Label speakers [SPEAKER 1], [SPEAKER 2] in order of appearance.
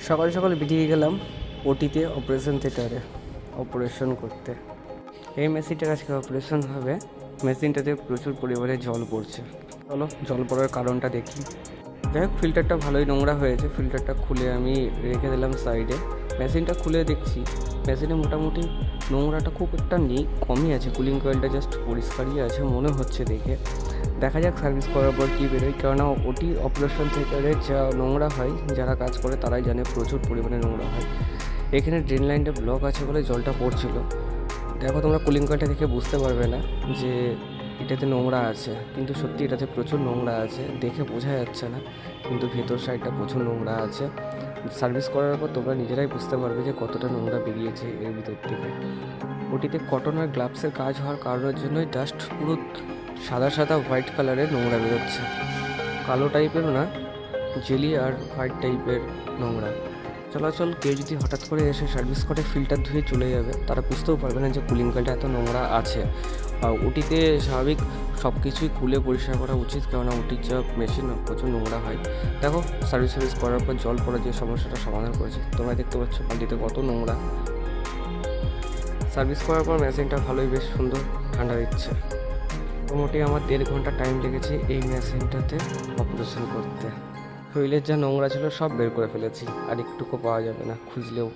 [SPEAKER 1] সকাল সকাল বেরিয়ে গেলাম ওটিতে অপারেশন থিয়েটারে অপারেশন করতে। এই মেশিনটার আজকে অপারেশন হবে। মেশিনটাতে প্রচুর পরিমাণে জল পড়ছে। চলো জল পড়ার কারণটা দেখি। যাই হোক, ফিল্টারটা ভালোই নোংরা হয়েছে। ফিল্টারটা খুলে আমি রেখে দিলাম সাইডে। মেশিনটা খুলে দেখছি মেশিনে মোটামুটি নোংরাটা খুব একটা নেই, কমই আছে। কুলিং কয়েলটা জাস্ট পরিষ্কারই আছে মনে হচ্ছে দেখে। দেখা যাক সার্ভিস করার পর কী বেরোয়, কেননা ওটি অপারেশন থিয়েটারে যা নোংরা হয়, যারা কাজ করে তারাই জানে প্রচুর পরিমাণে নোংরা হয়। এখানে ড্রেন লাইনটা ব্লক আছে বলে জলটা পড়ছিল। দেখো তোমরা কুলিং কয়েলটা দেখে বুঝতে পারবে না যে এটাতে নোংরা আছে, কিন্তু সত্যি এটাতে প্রচুর নোংরা আছে। দেখে বোঝা যাচ্ছে না, কিন্তু ভেতর সাইডটা প্রচুর নোংরা আছে। সার্ভিস করার পর তোমরা নিজেরাই বুঝতে পারবে যে কতটা নোংরা বেরিয়েছে এর ভিতর থেকে। ওটিতে কটন আর গ্লাভসের কাজ হওয়ার কারণের জন্যই জাস্ট পুরো সাদা সাদা হোয়াইট কালারের নোংরা বেরোচ্ছে। কালো টাইপেরও না, জেলি আর হোয়াইট টাইপের নোংরা। চলাচল কেউ যদি হঠাৎ করে এসে সার্ভিস করে ফিল্টার ধুয়ে চলে যাবে, তারা বুঝতেও পারবে না যে কুলিং কয়েলটা এত নোংরা আছে। আর ওটিতে স্বাভাবিক সব কিছুই খুলে পরিষ্কার করা উচিত, কেননা ওটির যা মেশিন প্রচুর নোংরা হয়। দেখো সার্ভিস করার পর জল পড়ে যে সমস্যাটা সমাধান করেছে। তোমরা দেখতে পাচ্ছ বালতিতে কত নোংরা। সার্ভিস করার পর মেশিনটা ভালোই বেশ সুন্দর ঠান্ডা দিচ্ছে। মোটামুটি আমার 1.5 ঘন্টা টাইম লেগেছে এই মেশিনটাতে অপারেশন করতে। শরীরের যা নোংরা ছিল সব বের করে ফেলেছি, আর একটুকু পাওয়া যাবে না খুঁজলেও।